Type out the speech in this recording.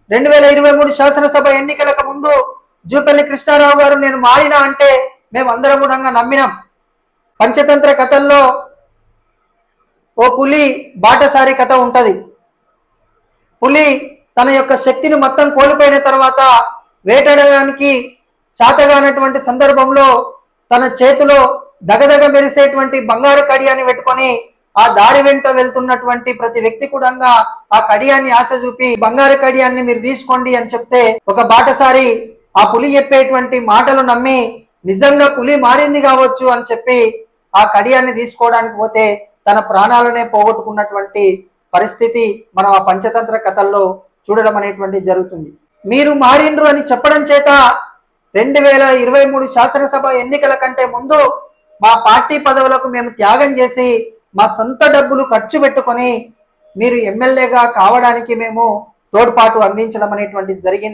2023 శాసనసభ ఎన్నికలకు ముందు జూపల్లి కృష్ణారావు గారు నేను మారినా అంటే మేము అందరం కూడా నమ్మినాం. పంచతంత్ర కథల్లో ఓ పులి బాటసారి కథ ఉంటది. పులి తన యొక్క శక్తిని మొత్తం కోల్పోయిన తర్వాత వేటాడడానికి శాతగానటువంటి సందర్భంలో తన చేతిలో దగదగ మెరిసేటువంటి బంగారు కడియాన్ని పెట్టుకొని ఆ దారి వెంట వెళ్తున్నటువంటి ప్రతి వ్యక్తి కూడా ఆ కడియాన్ని ఆశ చూపి బంగారు కడియాన్ని మీరు తీసుకోండి అని చెప్తే ఒక బాటసారి ఆ పులి చెప్పేటువంటి మాటలు నమ్మి నిజంగా పులి మారింది కావచ్చు అని చెప్పి ఆ కడియాన్ని తీసుకోవడానికి పోతే తన ప్రాణాలనే పోగొట్టుకున్నటువంటి పరిస్థితి మనం ఆ పంచతంత్ర కథల్లో చూడడం అనేటువంటి జరుగుతుంది. మీరు మారిండ్రు అని చెప్పడం చేత 2023 శాసనసభ ఎన్నికల కంటే ముందు మా పార్టీ పదవులకు మేము త్యాగం చేసి మా సొంత డబ్బులు ఖర్చు పెట్టుకొని మీరు ఎమ్మెల్యేగా కావడానికి మేము తోడ్పాటు అందించడం అనేటువంటిది జరిగింది.